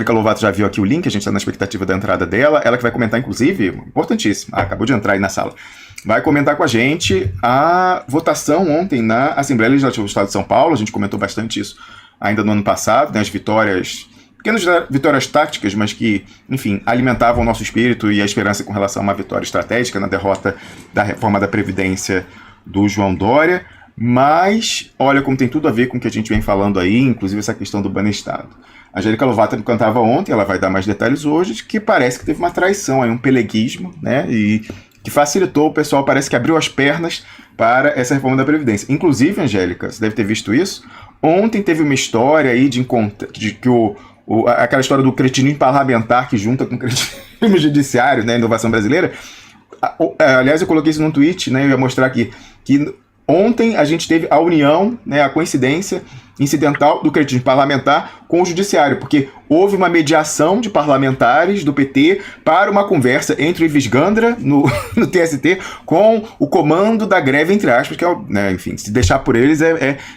Angélica Lovato já viu aqui o link, a gente está na expectativa da entrada dela. Ela que vai comentar, inclusive, importantíssimo, acabou de entrar aí na sala, vai comentar com a gente a votação ontem na Assembleia Legislativa do Estado de São Paulo. A gente comentou bastante isso ainda no ano passado, né, as vitórias, pequenas vitórias táticas, mas que, enfim, alimentavam o nosso espírito e a esperança com relação a uma vitória estratégica na derrota da reforma da Previdência do João Dória. Mas, olha como tem tudo a ver com o que a gente vem falando aí, inclusive essa questão do Banestado. A Angélica Lovato cantava ontem, ela vai dar mais detalhes hoje, de que parece que teve uma traição, aí, um peleguismo, né, e que facilitou, o pessoal parece que abriu as pernas para essa reforma da Previdência. Inclusive, Angélica, você deve ter visto isso, ontem teve uma história aí de que aquela história do cretinismo parlamentar que junta com o cretinismo judiciário, né, inovação brasileira. Aliás, eu coloquei isso num tweet, né, eu ia mostrar aqui, que ontem a gente teve a união, né, a coincidência incidental do cretinismo parlamentar com o judiciário, porque houve uma mediação de parlamentares do PT para uma conversa entre o Ives Gandra, no TST, com o comando da greve, entre aspas, que é, né, enfim, se deixar por eles,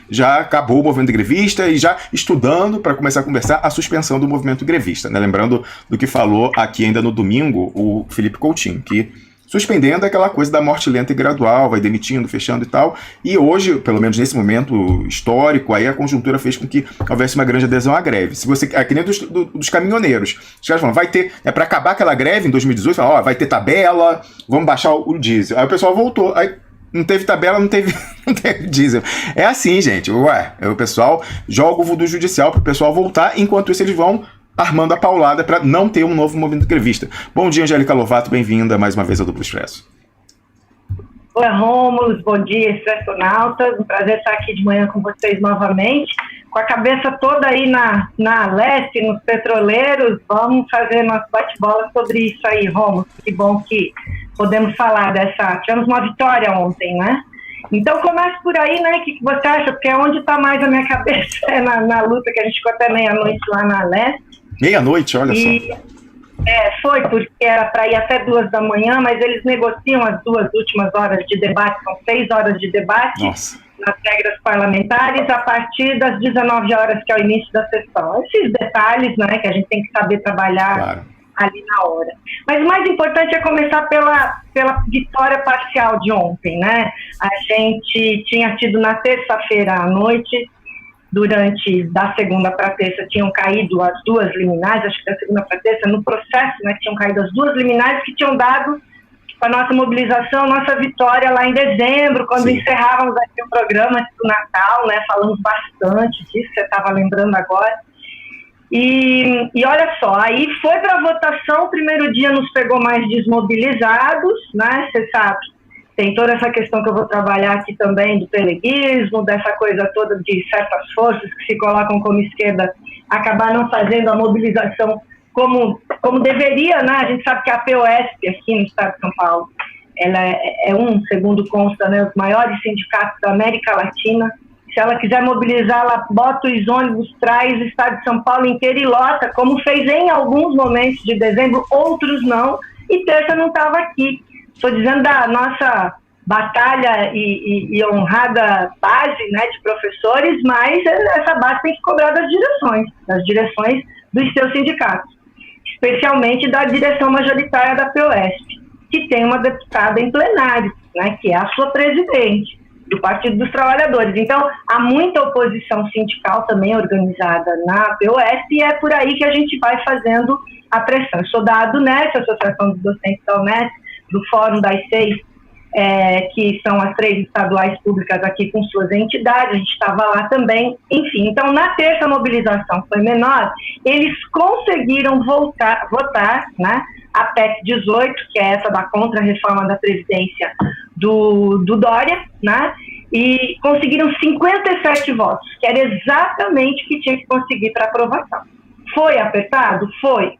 já acabou o movimento grevista e já estudando para começar a conversar a suspensão do movimento grevista, né, lembrando do que falou aqui ainda no domingo o Felipe Coutinho, que suspendendo aquela coisa da morte lenta e gradual, vai demitindo, fechando e tal. E hoje, pelo menos nesse momento histórico, aí a conjuntura fez com que houvesse uma grande adesão à greve. Se você, é que nem dos caminhoneiros. Os caras falam, vai ter, para acabar aquela greve em 2018, falam, vai ter tabela, vamos baixar o diesel. Aí o pessoal voltou, aí não teve tabela, não teve diesel. É assim, gente, o pessoal joga o voodoo judicial para o pessoal voltar, enquanto isso eles vão armando a paulada para não ter um novo movimento grevista. Bom dia, Angélica Lovato, bem-vinda mais uma vez ao Duplo Expresso. Oi, Rômulo, bom dia, Expressionautas, um prazer estar aqui de manhã com vocês novamente, com a cabeça toda aí na leste, nos petroleiros. Vamos fazer nosso bate-bola sobre isso aí, Rômulo, que bom que podemos falar tivemos uma vitória ontem, né? Então começa por aí, né, o que você acha? Porque é onde está mais a minha cabeça, na luta que a gente ficou até meia-noite lá na leste. Meia-noite, olha só. Foi porque era para ir até 2 da manhã, mas eles negociam as 2 últimas horas de debate, são 6 horas de debate. Nossa. Nas regras parlamentares, a partir das 19 horas, que é o início da sessão. Esses detalhes, né, que a gente tem que saber trabalhar, claro, ali na hora. Mas o mais importante é começar pela vitória parcial de ontem, né? A gente tinha tido na terça-feira à noite, da segunda para terça, tinham caído as 2 liminares, acho que da segunda para terça, no processo, né, tinham caído as 2 liminares que tinham dado a nossa mobilização, nossa vitória lá em dezembro, quando encerrávamos aqui o programa antes do Natal, né, falamos bastante disso, você estava lembrando agora. E olha só, aí foi para a votação, o primeiro dia nos pegou mais desmobilizados, né, você sabe. Tem toda essa questão que eu vou trabalhar aqui também do peleguismo, dessa coisa toda de certas forças que se colocam como esquerda acabar não fazendo a mobilização como deveria, né? A gente sabe que a POSP aqui no estado de São Paulo, ela segundo consta, né, os maiores sindicatos da América Latina. Se ela quiser mobilizar, ela bota os ônibus, traz o estado de São Paulo inteiro e lota, como fez em alguns momentos de dezembro, outros não, e terça não estava aqui. Estou dizendo da nossa batalha e honrada base, né, de professores, mas essa base tem que cobrar das direções dos seus sindicatos, especialmente da direção majoritária da POSP, que tem uma deputada em plenário, né, que é a sua presidente do Partido dos Trabalhadores. Então, há muita oposição sindical também organizada na POSP e é por aí que a gente vai fazendo a pressão. Eu sou da ADUNESP, Associação dos Docentes da UNESP, do Fórum das 6, que são as 3 estaduais públicas aqui com suas entidades, a gente estava lá também, enfim. Então, na terça a mobilização foi menor, eles conseguiram votar, né, a PEC 18, que é essa da contra-reforma da Previdência do Dória, né, e conseguiram 57 votos, que era exatamente o que tinha que conseguir para aprovação. Foi apertado? Foi.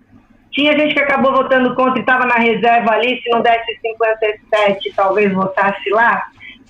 Tinha gente que acabou votando contra e estava na reserva ali, se não desse 57, talvez votasse lá.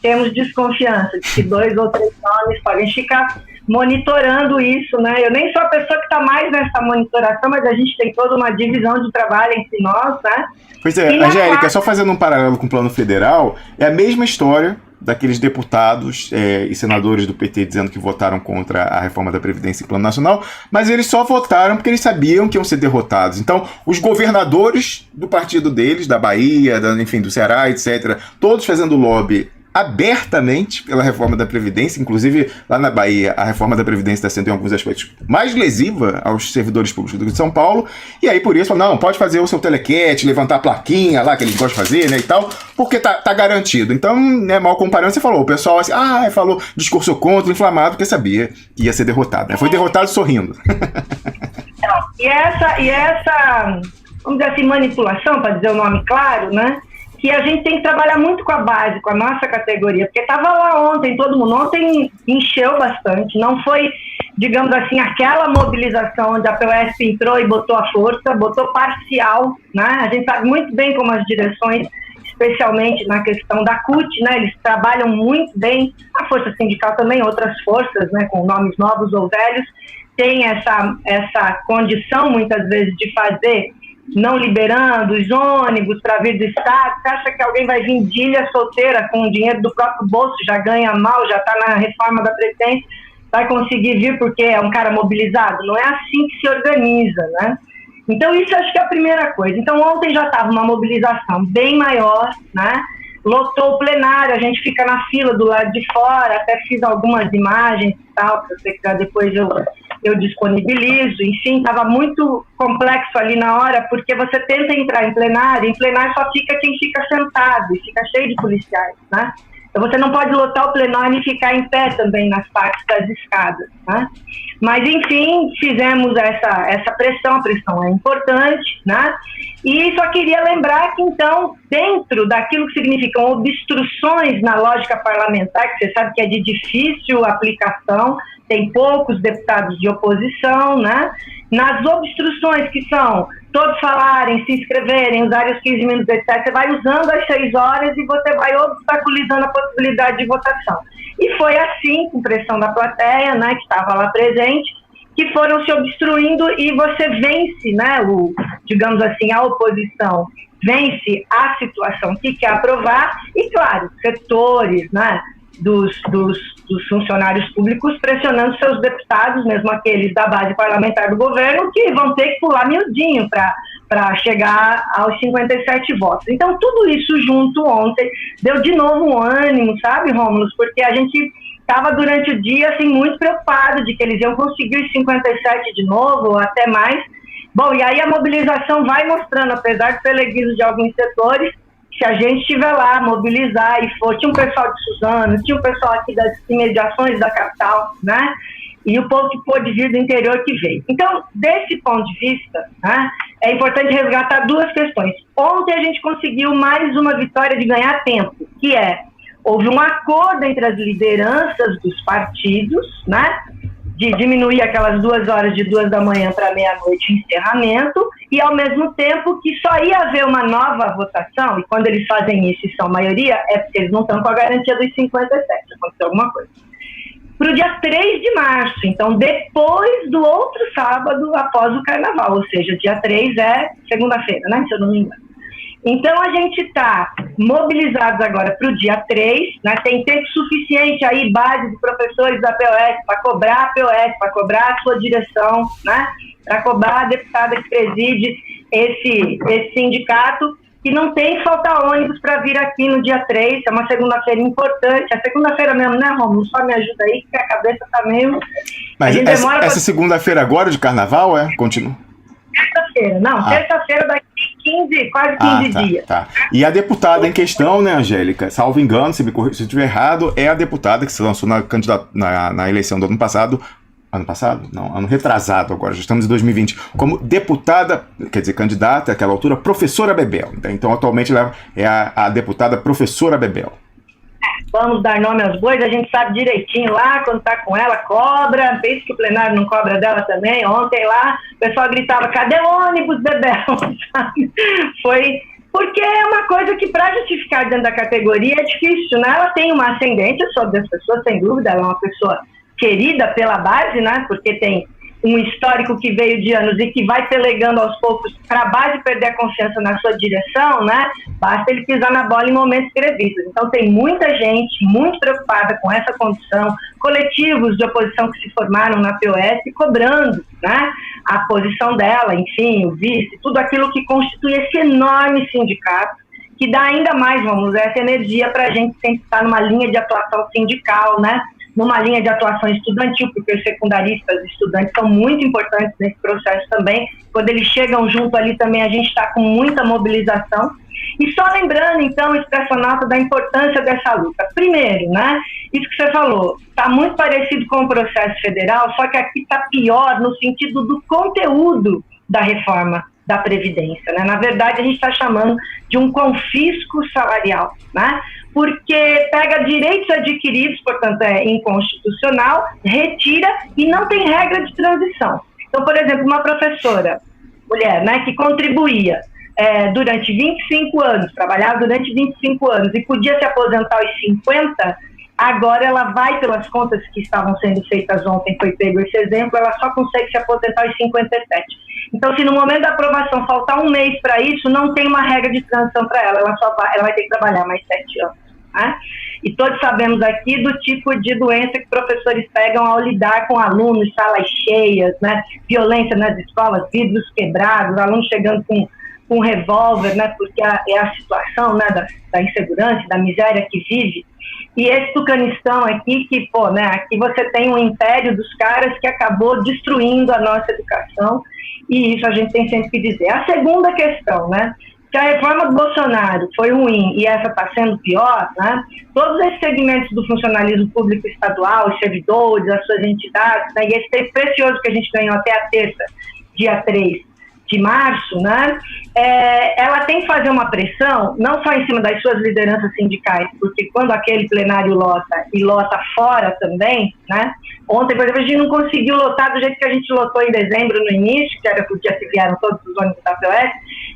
Temos desconfiança de que 2 ou 3 nomes podem ficar monitorando isso, né? Eu nem sou a pessoa que está mais nessa monitoração, mas a gente tem toda uma divisão de trabalho entre nós, né? Pois é, Angélica, só fazendo um paralelo com o plano federal, é a mesma história daqueles deputados e senadores do PT dizendo que votaram contra a reforma da Previdência e Plano Nacional, mas eles só votaram porque eles sabiam que iam ser derrotados. Então, os governadores do partido deles, da Bahia, enfim, do Ceará, etc., todos fazendo lobby abertamente pela reforma da Previdência, inclusive lá na Bahia a reforma da Previdência está sendo em alguns aspectos mais lesiva aos servidores públicos do Rio de São Paulo, e aí por isso, não, pode fazer o seu telequete, levantar a plaquinha lá que eles gostam de fazer, né, e tal, porque tá garantido. Então, né, mal comparando, você falou, o pessoal assim, falou discurso contra, inflamado, porque sabia que ia ser derrotado, né? Foi derrotado sorrindo. E essa, vamos dizer assim, manipulação, para dizer o nome claro, né, que a gente tem que trabalhar muito com a base, com a nossa categoria, porque estava lá ontem, todo mundo ontem encheu bastante, não foi, digamos assim, aquela mobilização onde a POSP entrou e botou a força, botou parcial, né? A gente sabe muito bem como as direções, especialmente na questão da CUT, né? Eles trabalham muito bem, a força sindical também, outras forças, né, com nomes novos ou velhos, tem essa condição, muitas vezes, de fazer, não liberando os ônibus para vir do Estado. Você acha que alguém vai vir de ilha solteira com o dinheiro do próprio bolso, já ganha mal, já está na reforma da Previdência, vai conseguir vir porque é um cara mobilizado? Não é assim que se organiza, né? Então isso acho que é a primeira coisa. Então ontem já estava uma mobilização bem maior, né? Lotou o plenário, a gente fica na fila do lado de fora, até fiz algumas imagens e tal, se você quiser depois eu disponibilizo. Enfim, estava muito complexo ali na hora, porque você tenta entrar em plenário só fica quem fica sentado, e fica cheio de policiais, né? Então você não pode lotar o plenário e ficar em pé também nas partes das escadas, né? Mas, enfim, fizemos essa pressão, a pressão é importante, né? E só queria lembrar que, então, dentro daquilo que significam obstruções na lógica parlamentar, que você sabe que é de difícil aplicação, tem poucos deputados de oposição, né? Nas obstruções que são todos falarem, se inscreverem, usarem os 15 minutos, etc., você vai usando as 6 horas e você vai obstaculizando a possibilidade de votação. E foi assim, com pressão da plateia, né, que estava lá presente, que foram se obstruindo e você vence, né, digamos assim, a oposição vence a situação que quer aprovar e, claro, setores, né, dos funcionários públicos pressionando seus deputados, mesmo aqueles da base parlamentar do governo, que vão ter que pular miudinho para chegar aos 57 votos. Então, tudo isso junto ontem deu de novo um ânimo, sabe, Rômulo? Porque a gente estava durante o dia assim, muito preocupado de que eles iam conseguir os 57 de novo, ou até mais. Bom, e aí a mobilização vai mostrando, apesar do peleguismo de alguns setores, se a gente estiver lá, mobilizar e for, tinha um pessoal de Suzano, tinha um pessoal aqui das imediações da capital, né? E o povo que pôde vir do interior que veio. Então, desse ponto de vista, né, é importante resgatar duas questões. Ontem a gente conseguiu mais uma vitória de ganhar tempo, que houve um acordo entre as lideranças dos partidos, né, de diminuir aquelas 2 horas de 2 da manhã para meia-noite encerramento, e ao mesmo tempo que só ia haver uma nova votação, e quando eles fazem isso e são maioria, é porque eles não estão com a garantia dos 57, aconteceu alguma coisa. Para o dia 3 de março, então depois do outro sábado após o Carnaval, ou seja, dia 3 é segunda-feira, né, se eu não me engano. Então, a gente está mobilizados agora para o dia 3, né? Tem tempo suficiente aí, base de professores da POS, para cobrar a POS, para cobrar a sua direção, né? Para cobrar a deputada que preside esse sindicato, que não tem que faltar ônibus para vir aqui no dia 3, é uma segunda-feira importante, a segunda-feira mesmo, né, Romulo? Só me ajuda aí, que a cabeça está meio... Mas essa segunda-feira agora de Carnaval, continua? Terça-feira, não, terça-feira daqui quase 15 dias. Tá. E a deputada em questão, né, Angélica, salvo engano, se eu estiver errado, é a deputada que se lançou na eleição do ano passado, ano retrasado agora, já estamos em 2020, como deputada, quer dizer, candidata àquela altura, professora Bebel. Então, atualmente, ela é a deputada professora Bebel. Vamos dar nome aos bois, a gente sabe direitinho lá, quando tá com ela, cobra, pensa que o plenário não cobra dela também, ontem lá, o pessoal gritava, cadê o ônibus, Bebel? Foi, porque é uma coisa que para justificar dentro da categoria é difícil, né? Ela tem uma ascendência sobre as pessoas, sem dúvida, ela é uma pessoa querida pela base, né? Porque tem um histórico que veio de anos e que vai pelegando aos poucos para a base perder a confiança na sua direção, né? Basta ele pisar na bola em momentos previstos. Então tem muita gente muito preocupada com essa condição, coletivos de oposição que se formaram na POS cobrando, né, a posição dela, enfim, o vice, tudo aquilo que constitui esse enorme sindicato, que dá ainda mais, vamos dizer, essa energia para a gente sempre estar numa linha de atuação sindical, né? Numa linha de atuação estudantil, porque os secundaristas e estudantes são muito importantes nesse processo também. Quando eles chegam junto ali também, a gente está com muita mobilização. E só lembrando, então, expresso nota da importância dessa luta. Primeiro, né, isso que você falou, está muito parecido com o processo federal, só que aqui está pior no sentido do conteúdo da reforma da Previdência, né? Na verdade, a gente está chamando de um confisco salarial, né? Porque pega direitos adquiridos, portanto é inconstitucional, retira e não tem regra de transição. Então, por exemplo, uma professora, mulher, né, que contribuía durante 25 anos, trabalhava durante 25 anos e podia se aposentar aos 50, agora ela vai, pelas contas que estavam sendo feitas ontem, foi pego esse exemplo, ela só consegue se aposentar aos 57. Então, se no momento da aprovação faltar um mês para isso, não tem uma regra de transição para ela, ela vai ter que trabalhar mais 7 anos. Né? E todos sabemos aqui do tipo de doença que professores pegam ao lidar com alunos, salas cheias, né? Violência nas escolas, vidros quebrados, alunos chegando com um revólver, né? Porque é a situação, né, da insegurança, da miséria que vive. E esse Tucanistão aqui, que, pô, né, aqui você tem um império dos caras que acabou destruindo a nossa educação, e isso a gente tem sempre que dizer. A segunda questão, né, se a reforma do Bolsonaro foi ruim e essa está sendo pior, né, todos esses segmentos do funcionalismo público estadual, os servidores, as suas entidades, né, e esse tempo precioso que a gente ganhou até a terça, dia 3 de março, né, ela tem que fazer uma pressão, não só em cima das suas lideranças sindicais, porque quando aquele plenário lota e lota fora também, né, ontem, por exemplo, a gente não conseguiu lotar do jeito que a gente lotou em dezembro no início, que era porque se vieram todos os ônibus da POS,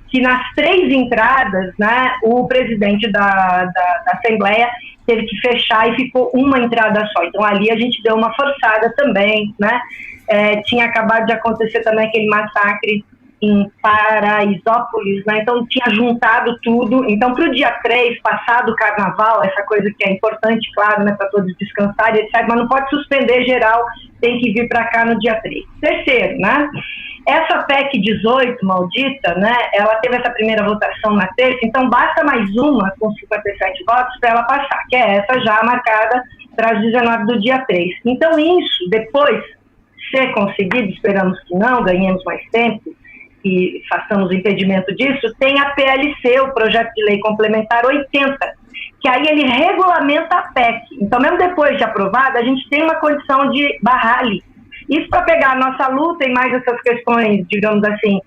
que nas 3 entradas, né, o presidente da Assembleia teve que fechar e ficou uma entrada só. Então ali a gente deu uma forçada também, né, tinha acabado de acontecer também aquele massacre em Paraisópolis, né? Então tinha juntado tudo. Então para o dia 3, passado o carnaval, essa coisa que é importante, claro, né, para todos descansarem, etc., mas não pode suspender geral, tem que vir para cá no dia 3. Terceiro, né, essa PEC 18, maldita, né, ela teve essa primeira votação na terça, então basta mais uma com 57 votos para ela passar, que é essa já marcada para as 19 do dia 3. Então isso, depois, ser conseguido, esperamos que não, ganhemos mais tempo, e façamos o impedimento disso, tem a PLC, o Projeto de Lei Complementar 80, que aí ele regulamenta a PEC. Então, mesmo depois de aprovada, a gente tem uma condição de barrar ali. Isso para pegar a nossa luta e mais essas questões, digamos assim,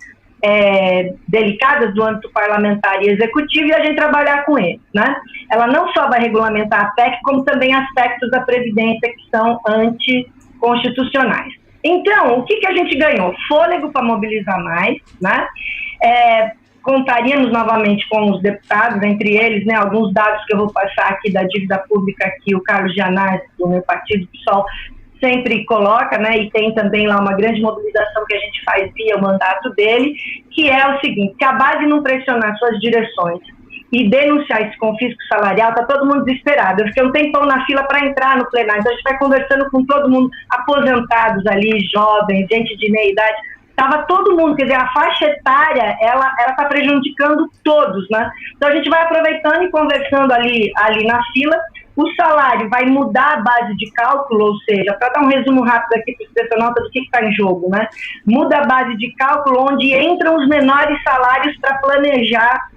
delicadas do âmbito parlamentar e executivo, e a gente trabalhar com eles, né? Ela não só vai regulamentar a PEC, como também aspectos da Previdência que são anticonstitucionais. Então, o que a gente ganhou? Fôlego para mobilizar mais, né? Contaríamos novamente com os deputados, entre eles, né, alguns dados que eu vou passar aqui da dívida pública que o Carlos Gianazzi, do meu partido, PSOL, sempre coloca, né, e tem também lá uma grande mobilização que a gente faz via o mandato dele, que é o seguinte: se a base não pressionar suas direções e denunciar esse confisco salarial, está todo mundo desesperado. Eu fiquei um tempão na fila para entrar no plenário, então a gente vai conversando com todo mundo, aposentados ali, jovens, gente de meia idade, estava todo mundo, quer dizer, a faixa etária, ela está prejudicando todos, né? Então a gente vai aproveitando e conversando ali na fila. O salário vai mudar a base de cálculo, ou seja, para dar um resumo rápido aqui para o nota do que está em jogo, né? Muda a base de cálculo onde entram os menores salários para planejar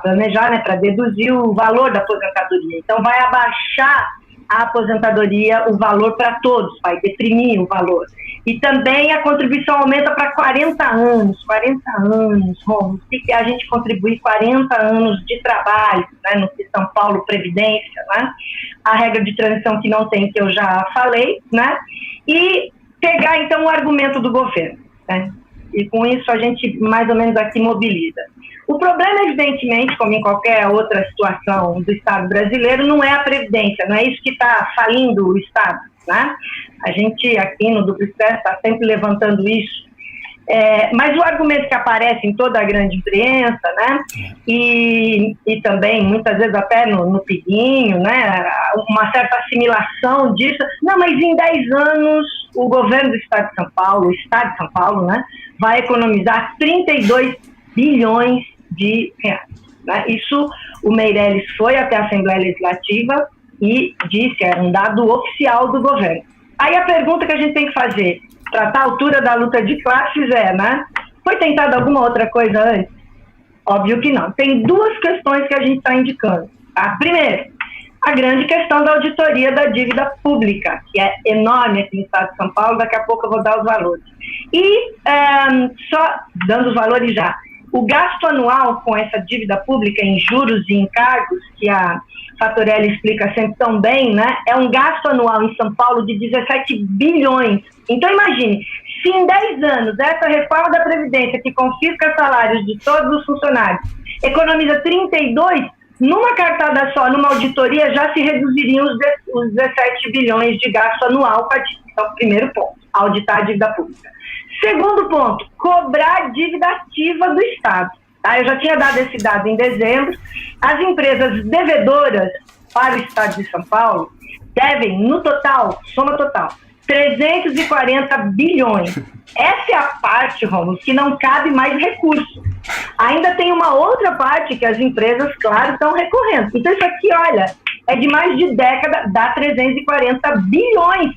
né, para deduzir o valor da aposentadoria. Então vai abaixar a aposentadoria, o valor para todos, vai deprimir o valor. E também a contribuição aumenta para 40 anos, Romulo, que a gente contribui 40 anos de trabalho, né, no São Paulo Previdência, né, a regra de transição que não tem, que eu já falei, né, e pegar então o argumento do governo, né, e com isso a gente mais ou menos aqui mobiliza. O problema, evidentemente, como em qualquer outra situação do Estado brasileiro, não é a Previdência, não é isso que está falindo o Estado. né? A gente aqui no Duplo Expresso está sempre levantando isso. Mas o argumento que aparece em toda a grande imprensa, né, e também muitas vezes até no Piguinho, né, uma certa assimilação disso, não, mas em 10 anos o governo do Estado de São Paulo, o Estado de São Paulo, né, vai economizar 32 bilhões de reais. Né? Isso o Meirelles foi até a Assembleia Legislativa e disse, é um dado oficial do governo. Aí a pergunta que a gente tem que fazer, tratar a altura da luta de classes né? Foi tentado alguma outra coisa antes? Óbvio que não. Tem duas questões que a gente está indicando. Tá? Primeiro, a grande questão da auditoria da dívida pública, que é enorme aqui no Estado de São Paulo, daqui a pouco eu vou dar os valores. E, só dando os valores já, o gasto anual com essa dívida pública em juros e encargos, que a Fatorelli explica sempre tão bem, né, é um gasto anual em São Paulo de 17 bilhões. Então, imagine, se em 10 anos essa reforma da Previdência, que confisca salários de todos os funcionários, economiza 32, numa cartada só, numa auditoria, já se reduziriam os 17 bilhões de gasto anual com a dívida. Então, primeiro ponto, auditar a dívida pública. Segundo ponto, cobrar a dívida ativa do Estado. Tá? Eu já tinha dado esse dado em dezembro. As empresas devedoras para o Estado de São Paulo devem, no total, soma total, 340 bilhões. Essa é a parte, Rômulo, que não cabe mais recurso. Ainda tem uma outra parte que as empresas, claro, estão recorrendo. Então isso aqui, olha, é de mais de década, dá 340 bilhões.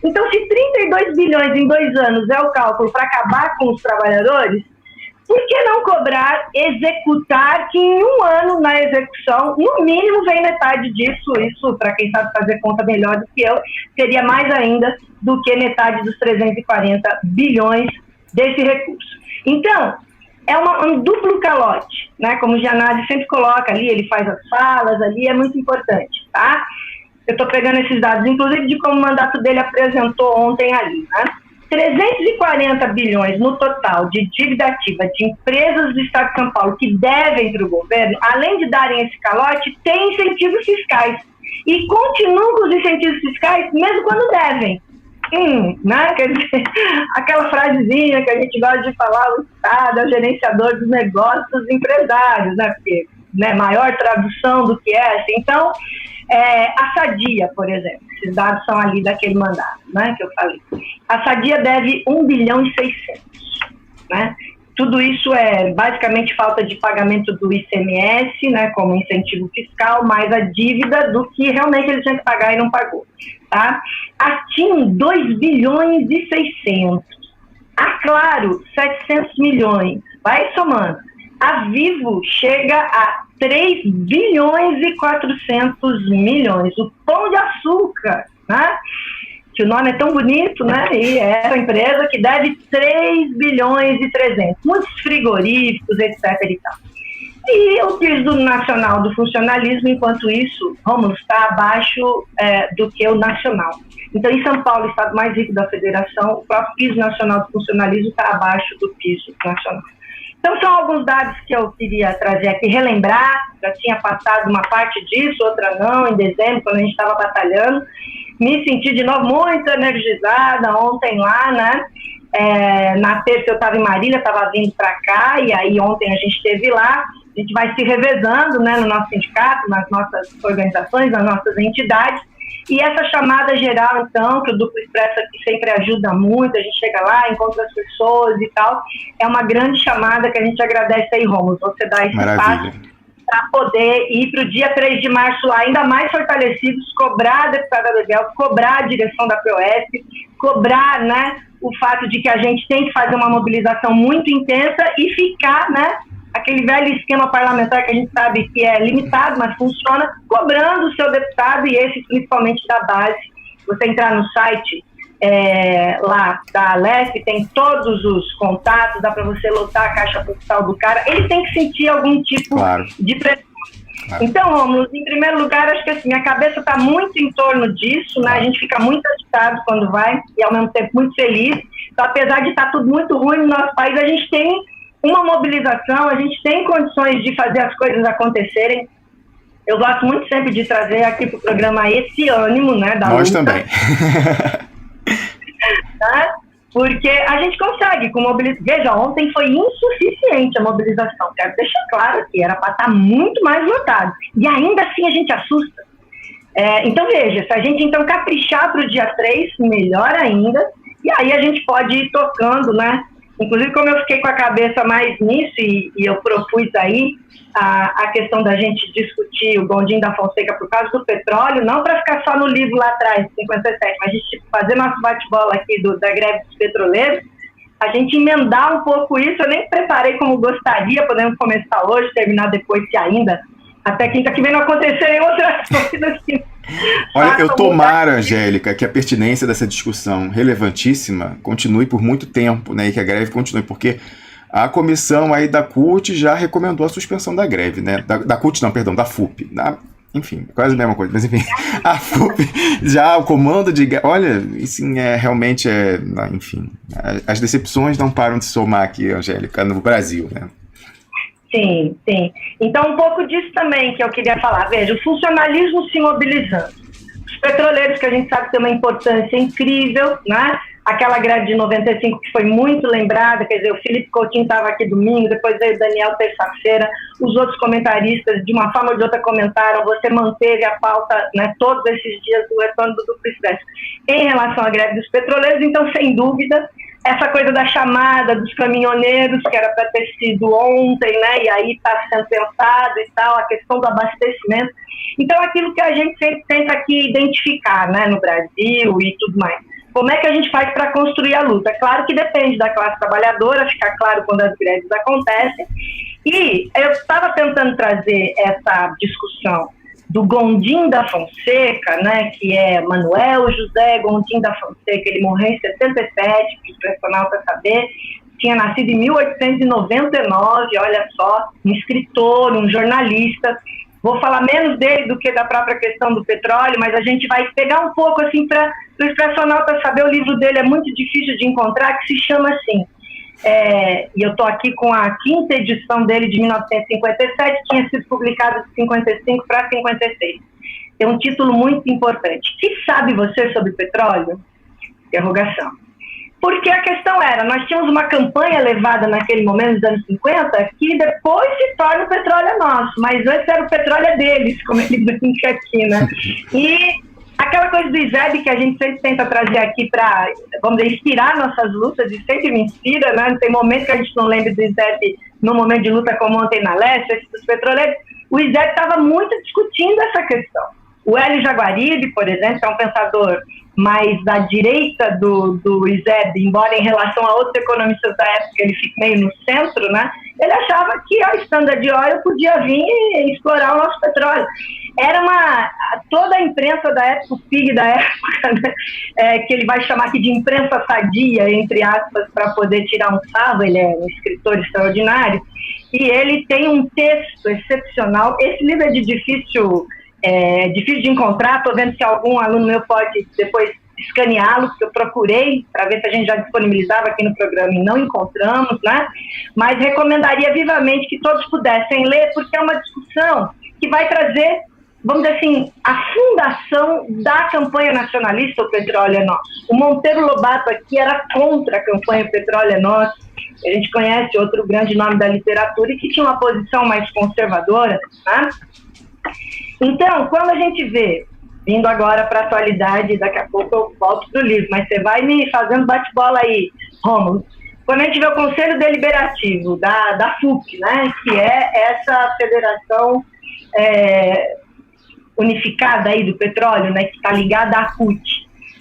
Então, se 32 bilhões em 2 anos é o cálculo para acabar com os trabalhadores, por que não cobrar, executar, que em 1 ano na execução, no mínimo vem metade disso, isso para quem sabe fazer conta melhor do que eu, seria mais ainda do que metade dos 340 bilhões desse recurso. Então, é um duplo calote, né? Como o Gianazzi sempre coloca ali, ele faz as falas ali, é muito importante, tá? Eu estou pegando esses dados, inclusive de como o mandato dele apresentou ontem ali, né? 340 bilhões no total de dívida ativa de empresas do Estado de São Paulo que devem para o governo, além de darem esse calote, tem incentivos fiscais. E continuam com os incentivos fiscais mesmo quando devem. Né? Quer dizer, aquela frasezinha que a gente gosta de falar, o Estado é o gerenciador dos negócios dos empresários, né? Porque, né, maior tradução do que essa. Então, a Sadia, por exemplo, esses dados são ali daquele mandato, né, que eu falei. A Sadia deve 1 bilhão e 600, né? Tudo isso é basicamente falta de pagamento do ICMS, né, como incentivo fiscal, mais a dívida do que realmente ele tinha que pagar e não pagou, tá? A TIM, 2 bilhões e 600. A Claro, 700 milhões. Vai somando. A Vivo chega a 3 bilhões e 400 milhões. O Pão de Açúcar, né? Que o nome é tão bonito, né? E é uma empresa que deve 3 bilhões e 300. Muitos frigoríficos, etc. e tal. E o piso nacional do funcionalismo, enquanto isso, Rômulo, está abaixo do que o nacional. Então, em São Paulo, o estado mais rico da federação, o próprio piso nacional do funcionalismo está abaixo do piso nacional. Então, são alguns dados que eu queria trazer aqui, relembrar. Já tinha passado uma parte disso, outra não, em dezembro, quando a gente estava batalhando. Me senti de novo muito energizada ontem lá, né? Na terça eu estava em Marília, estava vindo para cá, e aí ontem a gente esteve lá. A gente vai se revezando, né, no nosso sindicato, nas nossas organizações, nas nossas entidades. E essa chamada geral, então, que o Duplo Expresso aqui sempre ajuda muito, a gente chega lá, encontra as pessoas e tal, é uma grande chamada que a gente agradece aí, Rômulo, você dá esse espaço para poder ir para o dia 3 de março lá, ainda mais fortalecidos, cobrar a deputada Bebel, cobrar a direção da POS, cobrar, né, o fato de que a gente tem que fazer uma mobilização muito intensa e ficar, né, aquele velho esquema parlamentar que a gente sabe que é limitado, mas funciona, cobrando o seu deputado, e esse principalmente da base. Você entrar no site lá da Alesp, tem todos os contatos, dá para você lotar a caixa postal do cara, ele tem que sentir algum tipo de pressão. Claro. Então, Rômulo, em primeiro lugar, acho que assim, minha cabeça está muito em torno disso, né? A gente fica muito agitado quando vai, e ao mesmo tempo muito feliz. Então, apesar de estar tudo muito ruim no nosso país, a gente tem uma mobilização, a gente tem condições de fazer as coisas acontecerem. Eu gosto muito sempre de trazer aqui para o programa esse ânimo, né, da Nós luta. também. Tá? Porque a gente consegue com mobilização. Veja, ontem foi insuficiente a mobilização. Quero deixar claro que era para estar muito mais lotado. E ainda assim a gente assusta. Então, veja, se a gente então caprichar para o dia 3, melhor ainda. E aí a gente pode ir tocando, né? Inclusive, como eu fiquei com a cabeça mais nisso, e eu propus aí a questão da gente discutir o Gondim da Fonseca por causa do petróleo, não para ficar só no livro lá atrás, 57, mas a gente fazer nosso bate-bola aqui da greve dos petroleiros, a gente emendar um pouco isso. Eu nem preparei como gostaria, podemos começar hoje, terminar depois, se ainda, até quinta que vem não acontecerem outras coisas que... Olha, eu tomara, Angélica, que a pertinência dessa discussão relevantíssima continue por muito tempo, né, e que a greve continue, porque a comissão aí da CUT já recomendou a suspensão da greve, né, da CUT não, perdão, da FUP, enfim, quase a mesma coisa, mas enfim, a FUP, já o comando de... Olha, isso realmente enfim, as decepções não param de somar aqui, Angélica, no Brasil, né. Sim, sim. Então, um pouco disso também que eu queria falar. Veja, o funcionalismo se mobilizando. Os petroleiros, que a gente sabe que tem uma importância incrível, né? Aquela greve de 95 que foi muito lembrada, quer dizer, o Felipe Coutinho estava aqui domingo, depois veio o Daniel terça-feira, os outros comentaristas, de uma forma ou de outra, comentaram, você manteve a pauta, né, todos esses dias do retorno do duplo expresso em relação à greve dos petroleiros. Então, sem dúvida, essa coisa da chamada dos caminhoneiros, que era para ter sido ontem, né, e aí está sendo pensado e tal, a questão do abastecimento. Então, aquilo que a gente sempre tenta aqui identificar, né, no Brasil e tudo mais. Como é que a gente faz para construir a luta? É claro que depende da classe trabalhadora, fica claro quando as greves acontecem. E eu estava tentando trazer essa discussão do Gondim da Fonseca, né, que é Manuel José Gondim da Fonseca. Ele morreu em 77, para o personal saber, tinha nascido em 1899, olha só, um escritor, um jornalista. Vou falar menos dele do que da própria questão do petróleo, mas a gente vai pegar um pouco assim para o Expressional para saber. O livro dele é muito difícil de encontrar, que se chama assim, e eu estou aqui com a 5ª edição dele de 1957, tinha sido publicado de 55 para 56. Tem um título muito importante. Que sabe você sobre petróleo? Interrogação. Porque a questão era, nós tínhamos uma campanha levada naquele momento, nos anos 50, que depois se torna o petróleo nosso, mas antes era o petróleo deles, como ele brinca aqui, né? E aquela coisa do ISEB que a gente sempre tenta trazer aqui para, vamos dizer, inspirar nossas lutas, e sempre me inspira, né? Não tem momento que a gente não lembre do ISEB no momento de luta como ontem na Leste, dos petroleiros. O ISEB estava muito discutindo essa questão. O Hélio Jaguaribe, por exemplo, que é um pensador mais da direita do ISEB, embora em relação a outros economistas da época ele fique meio no centro, né? Ele achava que a Standard Oil podia vir e explorar o nosso petróleo. Era toda a imprensa da época, o PIG da época, né? Que ele vai chamar aqui de imprensa sadia, entre aspas, para poder tirar um sarro. Ele é um escritor extraordinário, e ele tem um texto excepcional. Esse livro é difícil de encontrar. Estou vendo se algum aluno meu pode depois escaneá-lo, porque eu procurei para ver se a gente já disponibilizava aqui no programa e não encontramos, né? Mas recomendaria vivamente que todos pudessem ler, porque é uma discussão que vai trazer, vamos dizer assim, a fundação da campanha nacionalista O Petróleo é Nosso. O Monteiro Lobato aqui era contra a campanha O Petróleo é Nosso. A gente conhece outro grande nome da literatura e que tinha uma posição mais conservadora, né? Então, quando a gente vê, vindo agora para a atualidade, daqui a pouco eu volto para o livro, mas você vai me fazendo bate-bola aí, Rômulo. Quando a gente vê o Conselho Deliberativo da FUP, né, que é essa federação unificada aí do petróleo, né, que está ligada à CUT,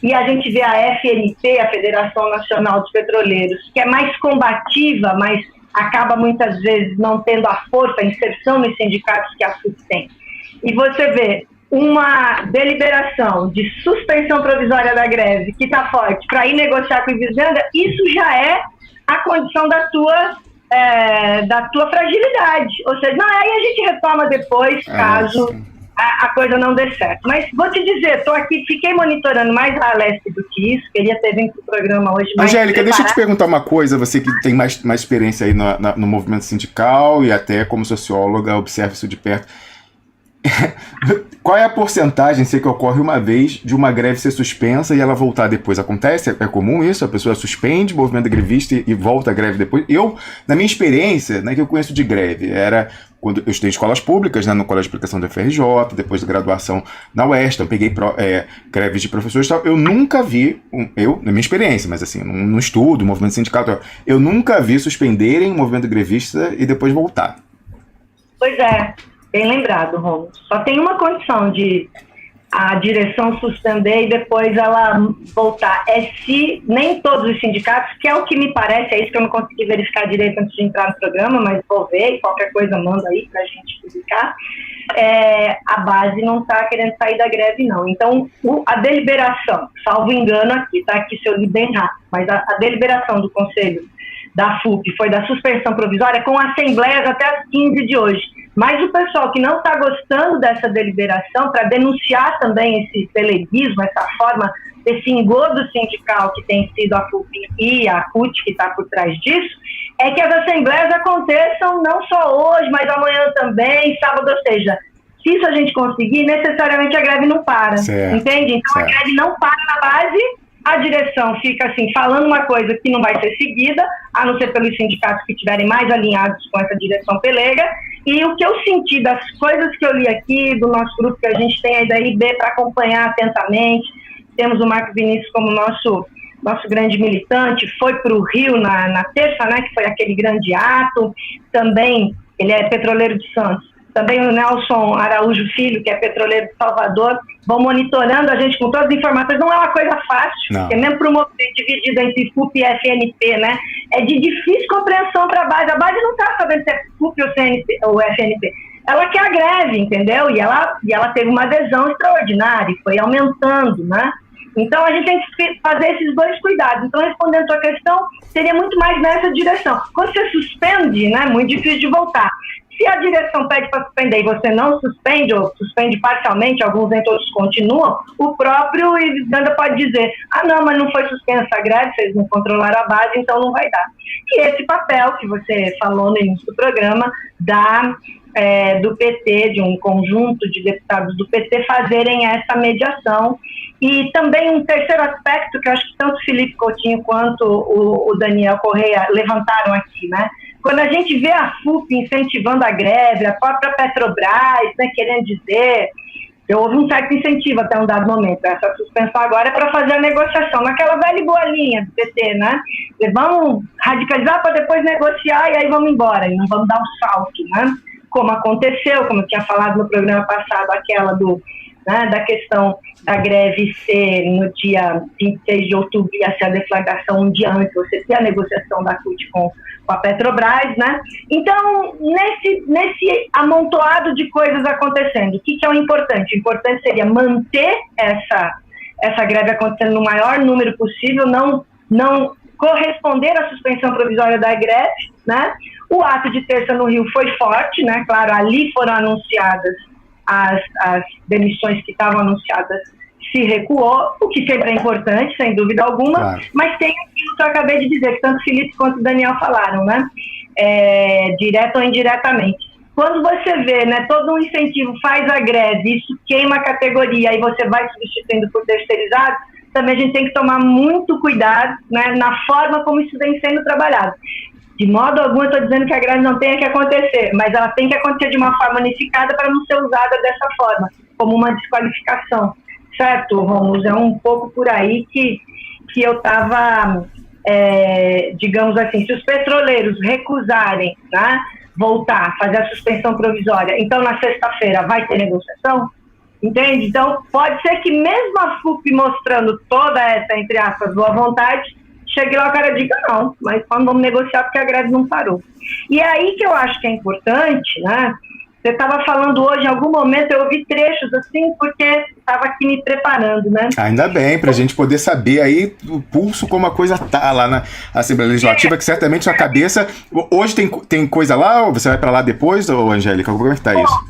e a gente vê a FNP, a Federação Nacional dos Petroleiros, que é mais combativa, mas acaba muitas vezes não tendo a força, a inserção nos sindicatos que a FUP tem. E você vê uma deliberação de suspensão provisória da greve que está forte para ir negociar com o Ivisenda, isso já é a condição da tua fragilidade. Ou seja, não, aí a gente retoma depois, caso a coisa não dê certo. Mas vou te dizer, estou aqui, fiquei monitorando mais a Leste do que isso, queria ter vindo para o programa hoje. Angélica, deixa eu te perguntar uma coisa, você que tem mais experiência aí no movimento sindical e até como socióloga observa isso de perto. Qual é a porcentagem, sei que ocorre uma vez, de uma greve ser suspensa e ela voltar depois? Acontece? É comum isso? A pessoa suspende o movimento grevista e volta a greve depois? Eu, na minha experiência, né, que eu conheço de greve, era quando eu estudei em escolas públicas, né, no Colégio de Aplicação da FRJ, depois da graduação na UEST, eu peguei greves de professores e tal. Eu nunca vi, na minha experiência, mas assim, no estudo, movimento sindical, eu nunca vi suspenderem o movimento grevista e depois voltar. Pois é. Bem lembrado, Romulo. Só tem uma condição de a direção suspender e depois ela voltar. É se nem todos os sindicatos, que é o que me parece, é isso que eu não consegui verificar direito antes de entrar no programa, mas vou ver e qualquer coisa manda aí pra gente publicar, a base não está querendo sair da greve, não. Então, a deliberação, salvo engano aqui, tá? Aqui se eu li bem rápido, mas a deliberação do Conselho da FUP foi da suspensão provisória com assembleias até as 15 de hoje. Mas o pessoal que não está gostando dessa deliberação, para denunciar também esse peleguismo, essa forma, esse engodo sindical que tem sido a FUP e a CUT que está por trás disso, é que as assembleias aconteçam não só hoje, mas amanhã também, sábado, ou seja, se isso a gente conseguir, necessariamente a greve não para, certo, entende? Então certo. A greve não para na base, a direção fica assim, falando uma coisa que não vai ser seguida, a não ser pelos sindicatos que estiverem mais alinhados com essa direção pelega. E o que eu senti das coisas que eu li aqui, do nosso grupo, que a gente tem aí da IB para acompanhar atentamente, temos o Marco Vinícius como nosso grande militante, foi para o Rio na terça, né, que foi aquele grande ato, também, ele é petroleiro de Santos, também o Nelson Araújo Filho, que é petroleiro de Salvador, vão monitorando a gente com todas as informações. Não é uma coisa fácil, porque mesmo para o movimento dividido entre FUP e FNP, né, é de difícil compreensão para a base não está sabendo se é FUP ou FNP. Ela quer a greve, entendeu? E ela teve uma adesão extraordinária e foi aumentando, né? Então, a gente tem que fazer esses dois cuidados. Então, respondendo a tua questão, seria muito mais nessa direção. Quando você suspende, né, muito difícil de voltar. Se a direção pede para suspender e você não suspende, ou suspende parcialmente, alguns nem todos continuam, o próprio Ivisganda pode dizer, não, mas não foi suspensa a greve, vocês não controlaram a base, então não vai dar. E esse papel que você falou no início do programa, do PT, de um conjunto de deputados do PT fazerem essa mediação. E também um terceiro aspecto que eu acho que tanto o Felipe Coutinho quanto o Daniel Correia levantaram aqui, né? Quando a gente vê a FUP incentivando a greve, a própria Petrobras, né, querendo dizer, houve um certo incentivo até um dado momento. Essa suspensão agora é para fazer a negociação, naquela velha e boa linha do PT, né? Vamos radicalizar para depois negociar e aí vamos embora, e não vamos dar um salto, né? Como aconteceu, como eu tinha falado no programa passado, aquela da questão da greve ser no dia 26 de outubro, ia ser a deflagração um dia antes, você ter a negociação da CUT com a Petrobras, né? Então, nesse amontoado de coisas acontecendo, o que é o importante? O importante seria manter essa greve acontecendo no maior número possível, não corresponder à suspensão provisória da greve, né? O ato de terça no Rio foi forte, né? Claro, ali foram anunciadas as demissões que estavam anunciadas, se recuou, o que sempre é importante, sem dúvida alguma, claro. Mas tem aquilo que eu acabei de dizer, que tanto o Felipe quanto o Daniel falaram, né? Direto ou indiretamente. Quando você vê, né, todo um incentivo faz a greve, isso queima a categoria e você vai substituindo por terceirizado, também a gente tem que tomar muito cuidado, né, na forma como isso vem sendo trabalhado. De modo algum, eu estou dizendo que a greve não tenha que acontecer, mas ela tem que acontecer de uma forma unificada para não ser usada dessa forma, como uma desqualificação. Certo, Romulo? É um pouco por aí que eu estava, digamos assim, se os petroleiros recusarem, né, voltar, fazer a suspensão provisória, então na sexta-feira vai ter negociação? Entende? Então, pode ser que mesmo a FUP mostrando toda essa, entre aspas, boa vontade, chegue lá o cara diga não, mas quando vamos negociar porque a greve não parou. E é aí que eu acho que é importante, né? Você estava falando hoje, em algum momento eu ouvi trechos assim, porque estava aqui me preparando, né? Ainda bem, para a gente poder saber aí o pulso como a coisa tá lá na Assembleia Legislativa, que certamente na cabeça... Hoje tem coisa lá, ou você vai para lá depois, ou Angélica? Como é que tá isso?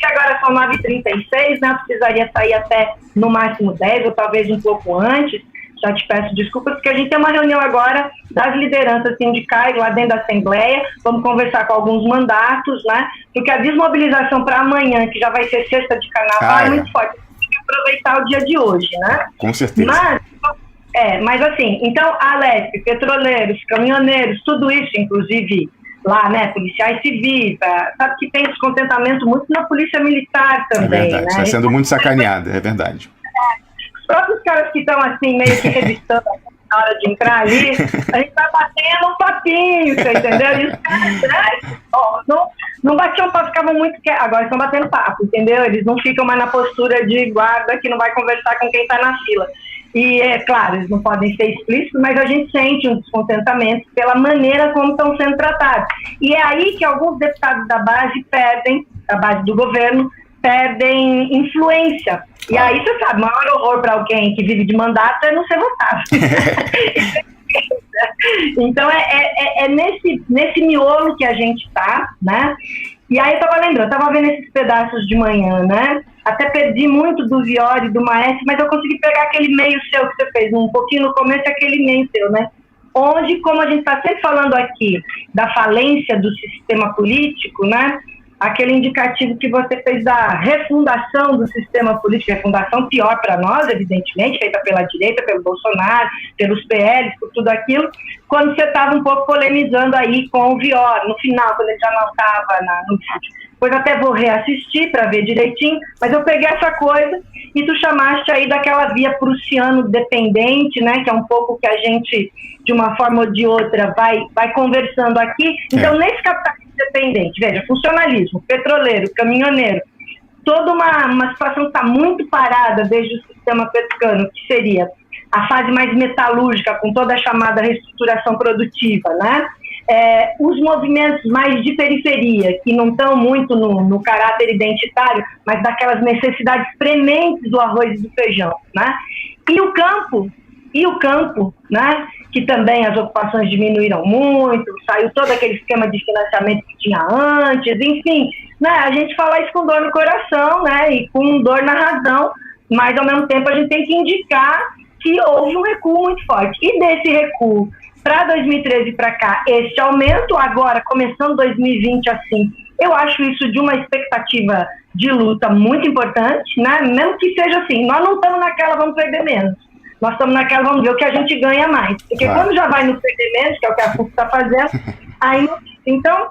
Agora são 9h36, né? Eu precisaria sair até no máximo 10, ou talvez um pouco antes. já te peço desculpas, porque a gente tem uma reunião agora das lideranças sindicais lá dentro da Assembleia, vamos conversar com alguns mandatos, né? Porque a desmobilização para amanhã, que já vai ser sexta de carnaval, é muito forte. Tem que aproveitar o dia de hoje, né? Com certeza. Mas assim, então, a Alesp, petroleiros, caminhoneiros, tudo isso, inclusive lá, né, policiais civis, sabe que tem descontentamento muito na polícia militar também, é verdade, né? Está sendo muito sacaneada, é verdade. Os próprios caras que estão assim, meio que revistando na hora de entrar ali, a gente tá batendo um papinho, você entendeu? E os caras, né, não batiam papo, ficavam muito quietos, agora estão batendo papo, entendeu? Eles não ficam mais na postura de guarda que não vai conversar com quem está na fila. E, é claro, eles não podem ser explícitos, mas a gente sente um descontentamento pela maneira como estão sendo tratados. E é aí que alguns deputados da base perdem, da base do governo, perdem influência. E aí, você sabe, o maior horror para alguém que vive de mandato é não ser votado. Então, é nesse miolo que a gente está, né? E aí, eu estava vendo esses pedaços de manhã, né? Até perdi muito do Viori e do Maestro, mas eu consegui pegar aquele meio seu que você fez, um pouquinho no começo, aquele meio seu, né? Onde, como a gente está sempre falando aqui da falência do sistema político, né? Aquele indicativo que você fez da refundação do sistema político, refundação pior para nós, evidentemente, feita pela direita, pelo Bolsonaro, pelos PLs, por tudo aquilo, quando você estava um pouco polemizando aí com o Viori, no final, quando ele já não estava no vídeo. Depois até vou reassistir para ver direitinho, mas eu peguei essa coisa e tu chamaste aí daquela via prussiano dependente, né, que é um pouco que a gente, de uma forma ou de outra, vai conversando aqui. Então, nesse capitalismo dependente, veja, funcionalismo, petroleiro, caminhoneiro, toda uma situação que está muito parada desde o sistema petrocano, que seria a fase mais metalúrgica, com toda a chamada reestruturação produtiva, né? Os movimentos mais de periferia, que não estão muito no caráter identitário, mas daquelas necessidades prementes do arroz e do feijão, né? E o campo, né? Que também as ocupações diminuíram muito, saiu todo aquele esquema de financiamento que tinha antes, enfim, né? A gente fala isso com dor no coração, né? E com dor na razão, mas ao mesmo tempo a gente tem que indicar que houve um recuo muito forte. E desse recuo, para 2013 para cá, esse aumento, agora começando 2020 assim, eu acho isso de uma expectativa de luta muito importante, né? Mesmo que seja assim, nós não estamos naquela, vamos perder menos. Nós estamos naquela, vamos ver o que a gente ganha mais. Porque quando já vai no perder menos, que é o que a FUC está fazendo, aí não. Então,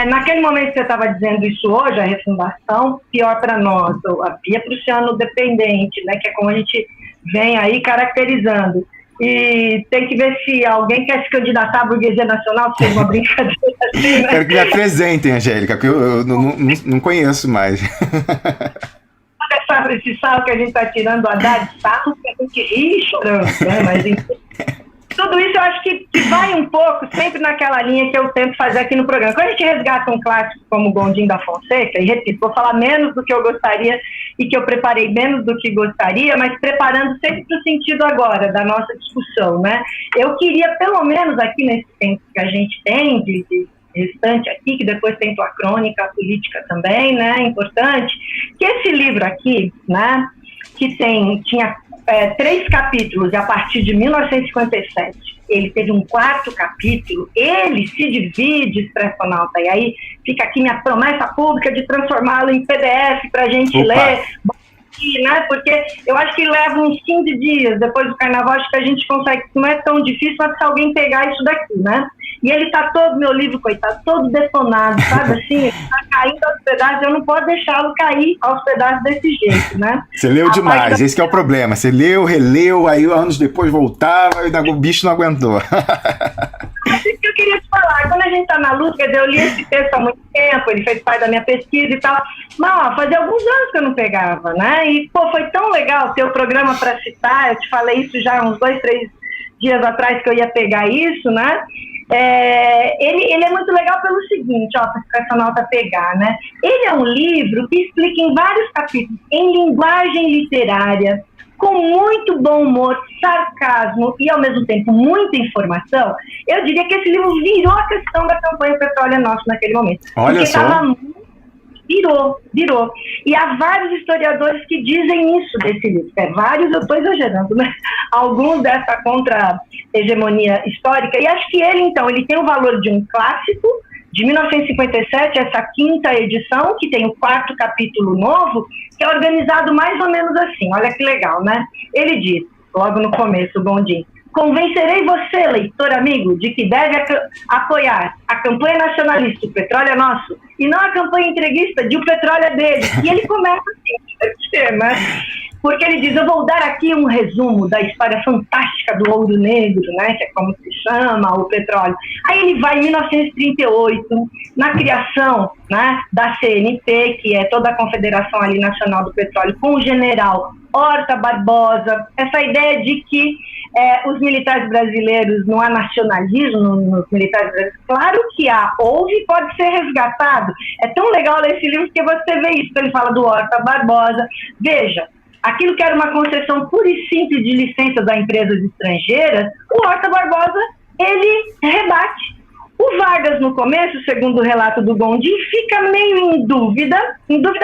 naquele momento que você estava dizendo isso hoje, a refundação, pior para nós, a via prussiano dependente, né, que é como a gente vem aí caracterizando. E tem que ver se alguém quer se candidatar à burguesia nacional, se fez uma brincadeira assim, né? Quero que me apresentem, Angélica, porque eu não conheço mais. Esse sarro que a gente está tirando do Haddad, sarro que a gente ri chorando, né? Mas enfim, tudo isso eu acho que vai um pouco sempre naquela linha que eu tento fazer aqui no programa. Quando a gente resgata um clássico como o Gondim da Fonseca, e repito, vou falar menos do que eu gostaria e que eu preparei menos do que gostaria, mas preparando sempre para o sentido agora da nossa discussão, né? Eu queria, pelo menos aqui nesse tempo que a gente tem de restante aqui, que depois tem tua crônica política também, né, importante, que esse livro aqui, né, que tinha 3 capítulos, e a partir de 1957, ele teve um 4º capítulo, ele se divide, Expressionauta, e aí fica aqui minha promessa pública de transformá-lo em PDF para a gente ler, né, porque eu acho que leva uns 15 dias depois do carnaval, acho que a gente consegue, não é tão difícil, mas se alguém pegar isso daqui, né? E ele tá todo, meu livro, coitado, todo detonado, sabe assim? Ele tá caindo aos pedaços, eu não posso deixá-lo cair aos pedaços desse jeito, né? Você leu demais, esse que é o problema. Você leu, releu, aí anos depois voltava e o bicho não aguentou. É isso que eu queria te falar. Quando a gente tá na luta, quer dizer, eu li esse texto há muito tempo, ele fez parte da minha pesquisa e tal, mas fazia alguns anos que eu não pegava, né? E, pô, foi tão legal ter o programa para citar, eu te falei isso já uns 2, 3 dias atrás que eu ia pegar isso, né? Ele é muito legal pelo seguinte, para o Expressionauta pegar, né? Ele é um livro que explica em vários capítulos, em linguagem literária, com muito bom humor, sarcasmo e, ao mesmo tempo, muita informação. Eu diria que esse livro virou a questão da campanha Petróleo é Nosso naquele momento. Olha porque só. virou. E há vários historiadores que dizem isso desse livro. Vários, eu estou exagerando, né? Alguns dessa contra-hegemonia histórica. E acho que ele, então, ele tem o valor de um clássico, de 1957, essa quinta edição, que tem o 4º capítulo novo, que é organizado mais ou menos assim. Olha que legal, né? Ele diz, logo no começo, o Gondim: convencerei você, leitor amigo, de que deve apoiar a campanha nacionalista "O petróleo é nosso", e não a campanha entreguista de "O petróleo é dele". E ele começa assim, né? Porque ele diz: eu vou dar aqui um resumo da história fantástica do ouro negro, né, que é como se chama o petróleo. Aí ele vai em 1938, na criação, né, da CNP, que é toda a Confederação ali Nacional do Petróleo, com o general Horta Barbosa, essa ideia de que os militares brasileiros, não há nacionalismo nos militares brasileiros. Claro que houve e pode ser resgatado. É tão legal ler esse livro porque você vê isso, ele fala do Horta Barbosa. Veja, aquilo que era uma concessão pura e simples de licenças a empresas estrangeiras, o Horta Barbosa, ele rebate. O Vargas, no começo, segundo o relato do Gondim, fica meio em dúvida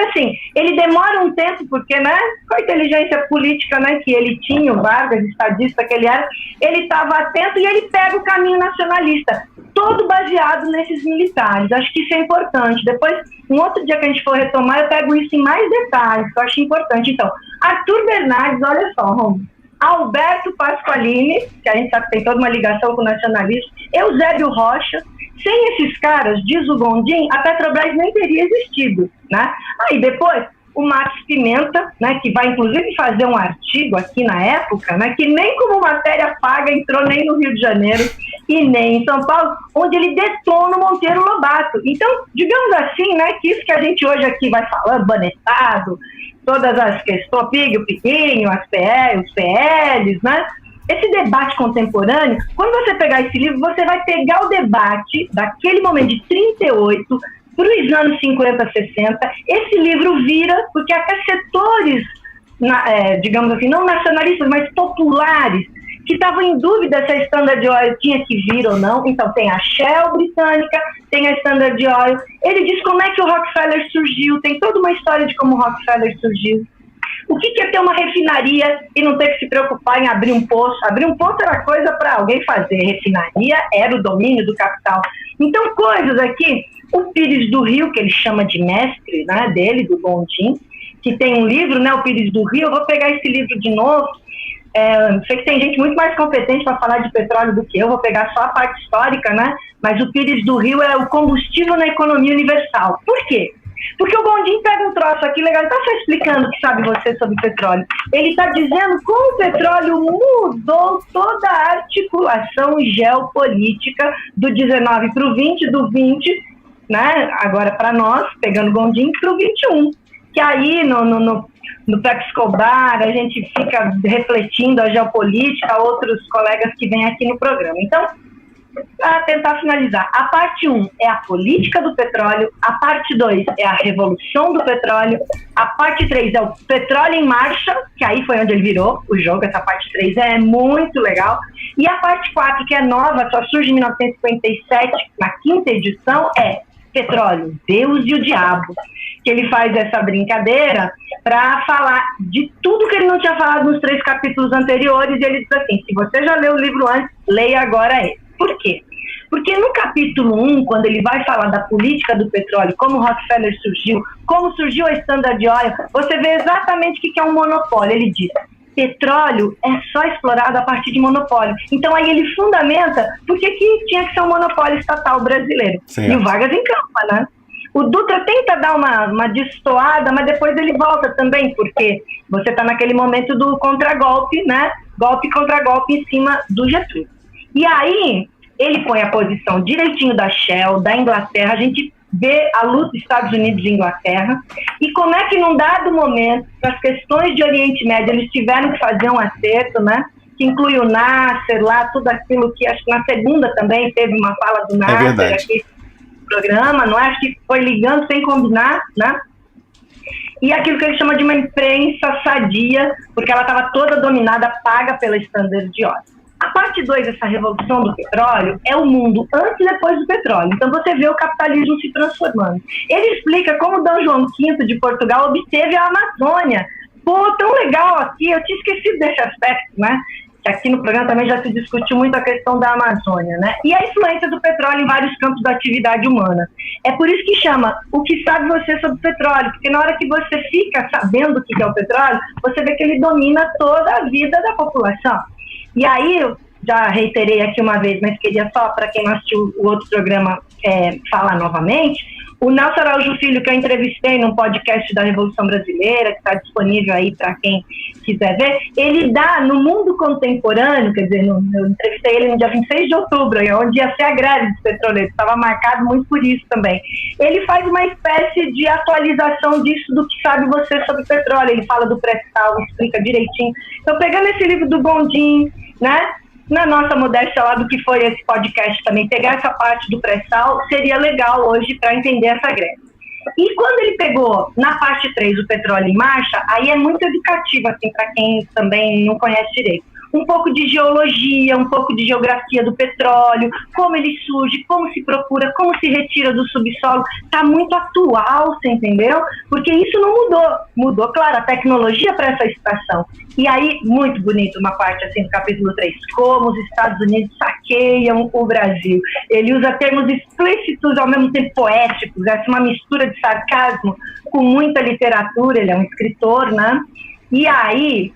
assim, ele demora um tempo, porque, né, com a inteligência política, né, que ele tinha, o Vargas, estadista que ele era, ele estava atento e ele pega o caminho nacionalista, todo baseado nesses militares. Acho que isso é importante. Depois, um outro dia que a gente for retomar, eu pego isso em mais detalhes, que eu acho importante. Então, Arthur Bernardes, olha só, Romulo, Alberto Pasqualini, que a gente sabe que tem toda uma ligação com o nacionalismo, Eusébio Rocha. Sem esses caras, diz o Gondim, a Petrobras nem teria existido, né? Aí depois, o Marcos Pimenta, né, que vai inclusive fazer um artigo aqui na época, né, que nem como matéria paga entrou nem no Rio de Janeiro e nem em São Paulo, onde ele detona o Monteiro Lobato. Então, digamos assim, né, que isso que a gente hoje aqui vai falando, banetado, todas as questões, o Piguinho, os PLs, né? Esse debate contemporâneo, quando você pegar esse livro, você vai pegar o debate daquele momento de 38 para os anos 50, 60. Esse livro vira, porque até setores, digamos assim, não nacionalistas, mas populares, que estavam em dúvida se a Standard Oil tinha que vir ou não. Então tem a Shell britânica, tem a Standard Oil. Ele diz como é que o Rockefeller surgiu, tem toda uma história de como o Rockefeller surgiu. O que é ter uma refinaria e não ter que se preocupar em abrir um poço? Abrir um poço era coisa para alguém fazer, refinaria era o domínio do capital. Então, coisas aqui, o Pires do Rio, que ele chama de mestre, né, dele, do Gondim, que tem um livro, né, o Pires do Rio. Eu vou pegar esse livro de novo. Sei que tem gente muito mais competente para falar de petróleo do que eu, vou pegar só a parte histórica, né? Mas o Pires do Rio é o combustível na economia universal. Por quê? Porque o Gondim pega um troço aqui legal, ele está só explicando o que sabe você sobre petróleo. Ele está dizendo como o petróleo mudou toda a articulação geopolítica do 19 para o 20, do 20, né, agora para nós, pegando o Gondim, para o 21. Que aí no Pepe Escobar a gente fica refletindo a geopolítica, outros colegas que vêm aqui no programa. Então, para tentar finalizar, a parte 1 é a política do petróleo, a parte 2 é a revolução do petróleo, a parte 3 é o petróleo em marcha, que aí foi onde ele virou o jogo. Essa parte 3 é muito legal, e a parte 4, que é nova, só surge em 1957, na quinta edição, é petróleo, Deus e o Diabo, que ele faz essa brincadeira para falar de tudo que ele não tinha falado nos 3 capítulos anteriores, e ele diz assim: se você já leu o livro antes, leia agora ele. Por quê? Porque no capítulo 1, quando ele vai falar da política do petróleo, como o Rockefeller surgiu, como surgiu a Standard Oil, você vê exatamente o que é um monopólio. Ele diz: petróleo é só explorado a partir de monopólio. Então aí ele fundamenta por que tinha que ser um monopólio estatal brasileiro. Sim. E o Vargas encampa, né? O Dutra tenta dar uma destoada, mas depois ele volta também, porque você está naquele momento do contragolpe, né? Golpe contra golpe em cima do Getúlio. E aí ele põe a posição direitinho da Shell, da Inglaterra. A gente vê a luta Estados Unidos e Inglaterra, e como é que num dado momento, para as questões de Oriente Médio, eles tiveram que fazer um acerto, né? Que inclui o Nasser lá, tudo aquilo que acho que na segunda também teve uma fala do Nasser aqui no programa, não é? Acho que foi ligando sem combinar, né? E aquilo que ele chama de uma imprensa sadia, porque ela estava toda dominada, paga pela Standard Oil. A parte 2 dessa revolução do petróleo é o mundo antes e depois do petróleo. Então você vê o capitalismo se transformando. Ele explica como Dom João V de Portugal obteve a Amazônia. Pô, tão legal aqui, eu tinha esquecido desse aspecto, né? Que aqui no programa também já se discutiu muito a questão da Amazônia, né? E a influência do petróleo em vários campos da atividade humana. É por isso que chama O que sabe você sobre o petróleo, porque na hora que você fica sabendo o que é o petróleo, você vê que ele domina toda a vida da população. E aí, eu já reiterei aqui uma vez, mas queria só, para quem não assistiu o outro programa, falar novamente. O Nelson Araújo Filho, que eu entrevistei num podcast da Revolução Brasileira, que está disponível aí para quem quiser ver, ele dá, no mundo contemporâneo, quer dizer, eu entrevistei ele no dia 26 de outubro, onde ia ser a greve dos petroleiros, estava marcado muito por isso também. Ele faz uma espécie de atualização disso, do que sabe você sobre petróleo. Ele fala do pré-sal, explica direitinho. Então, pegando esse livro do Gondim, né? Na nossa modéstia lá do que foi esse podcast também, pegar essa parte do pré-sal seria legal hoje para entender essa greve. E quando ele pegou na parte 3 o petróleo em marcha, aí é muito educativo assim, para quem também não conhece direito. Um pouco de geologia, um pouco de geografia do petróleo, como ele surge, como se procura, como se retira do subsolo. Está muito atual, você entendeu? Porque isso não mudou. Mudou, claro, a tecnologia para essa estação. E aí, muito bonito uma parte assim do capítulo 3, como os Estados Unidos saqueiam o Brasil. Ele usa termos explícitos, ao mesmo tempo poéticos, essa é uma mistura de sarcasmo com muita literatura, ele é um escritor, né? E aí,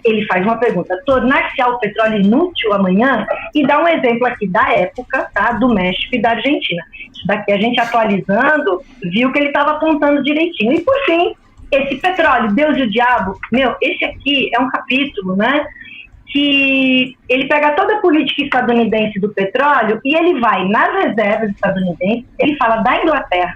ele faz uma pergunta: tornar-se o petróleo inútil amanhã? E dá um exemplo aqui da época, tá? Do México e da Argentina. Isso daqui a gente atualizando, viu que ele estava apontando direitinho. E por fim, esse petróleo, Deus e o Diabo, esse aqui é um capítulo, né? Que ele pega toda a política estadunidense do petróleo e ele vai nas reservas estadunidenses, ele fala da Inglaterra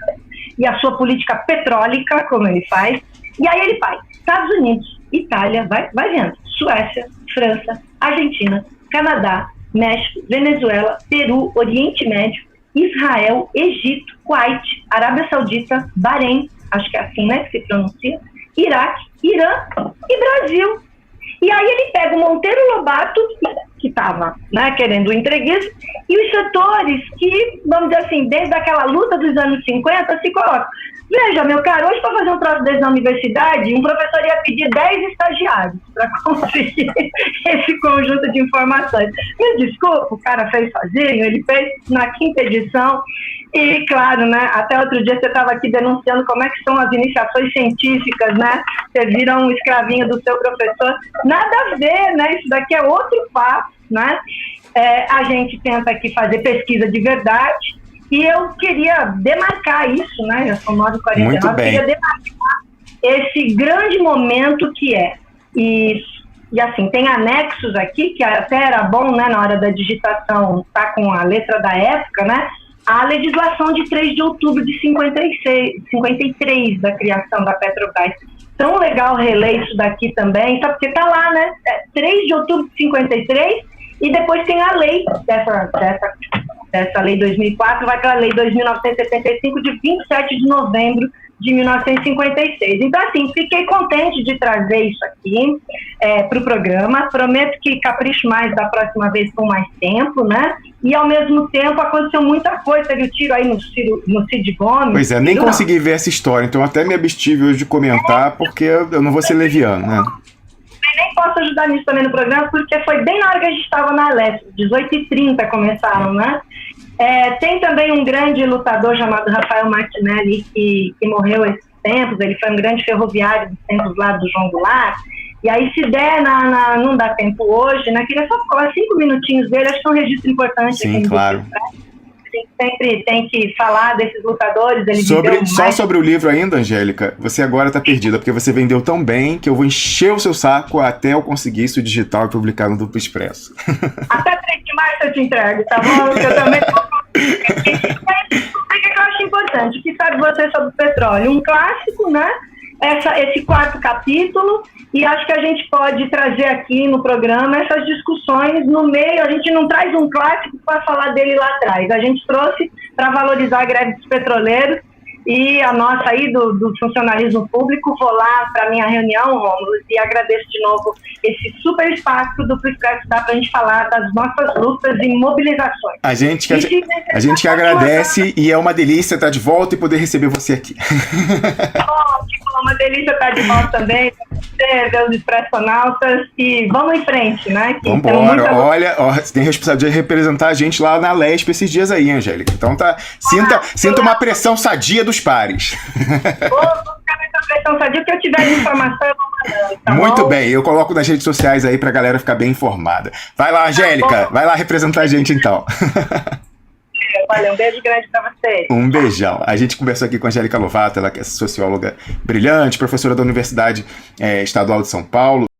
e a sua política petrólica, como ele faz, e aí ele faz Estados Unidos, Itália, vai vendo, Suécia, França, Argentina, Canadá, México, Venezuela, Peru, Oriente Médio, Israel, Egito, Kuwait, Arábia Saudita, Bahrein, acho que é assim, né, que se pronuncia, Iraque, Irã e Brasil. E aí ele pega o Monteiro Lobato, que estava, né, querendo o entreguismo, e os setores que, vamos dizer assim, desde aquela luta dos anos 50, se colocam. Veja, meu caro, hoje para fazer um troço desse na universidade, um professor ia pedir 10 estagiários para conseguir esse conjunto de informações. Me desculpa, o cara fez sozinho, ele fez na 5ª edição, e claro, né, até outro dia você estava aqui denunciando como é que são as iniciações científicas, né, você vira um escravinho do seu professor, nada a ver, né, isso daqui é outro passo, né, a gente tenta aqui fazer pesquisa de verdade, e eu queria demarcar isso, né, já são 9h49, muito bem. Queria demarcar esse grande momento que é, e assim, tem anexos aqui, que até era bom, né, na hora da digitação, tá com a letra da época, né, a legislação de 3 de outubro de 53 da criação da Petrobras. Tão legal reler isso daqui também, sabe, porque tá lá, né, 3 de outubro de 53, e depois tem a lei dessa lei 2004, vai para a lei 2.975 de 27 de novembro de 1956. Então, assim, fiquei contente de trazer isso aqui para o programa. Prometo que capricho mais da próxima vez com mais tempo, né? E, ao mesmo tempo, aconteceu muita coisa. Teve o tiro aí no Cid Gomes. Pois é, nem consegui ver essa história, então até me abstive hoje de comentar, porque eu não vou ser leviano, né? Nem posso ajudar nisso também no programa, porque foi bem na hora que a gente estava na Alesp, 18h30 começaram, né? Tem também um grande lutador chamado Rafael Martinelli, que morreu esses tempos, ele foi um grande ferroviário dos tempos lá do João Goulart, e aí se der, não dá tempo hoje, né? Queria só falar 5 minutinhos dele, acho que é um registro importante. Sim, claro. A gente sempre tem que falar desses lutadores. Só sobre o livro ainda, Angélica, você agora está perdida, porque você vendeu tão bem que eu vou encher o seu saco até eu conseguir isso digital e publicar no Duplo Expresso. Até 3 de março eu te entrego, tá bom? Eu também o que eu acho importante? O que sabe você sobre o petróleo? Um clássico, né? Esse 4º capítulo, e acho que a gente pode trazer aqui no programa essas discussões no meio. A gente não traz um clássico para falar dele lá atrás, a gente trouxe para valorizar a greve dos petroleiros e a nossa aí do funcionalismo público, vou lá para a minha reunião, Rômulo, e agradeço de novo esse super espaço do Expresso para a gente falar das nossas lutas e mobilizações. A gente que agradece, e é uma delícia estar de volta e poder receber você aqui. Ótimo, uma delícia estar de volta também, ver os expressionautas, e vamos em frente, né? Vamos embora. Olha, você tem a responsabilidade de representar a gente lá na LESP esses dias aí, Angélica. Então sinta uma pressão sadia dos pares. Vou ficar nessa pressão sadia, porque eu tiver informação, eu vou mandando, tá Muito bom? bem, eu coloco nas redes sociais aí pra galera ficar bem informada. Vai lá, Angélica, vai lá representar a gente então. Valeu, um beijo grande pra vocês. Um beijão. A gente conversou aqui com a Angélica Lovato, ela que é socióloga brilhante, professora da Universidade Estadual de São Paulo.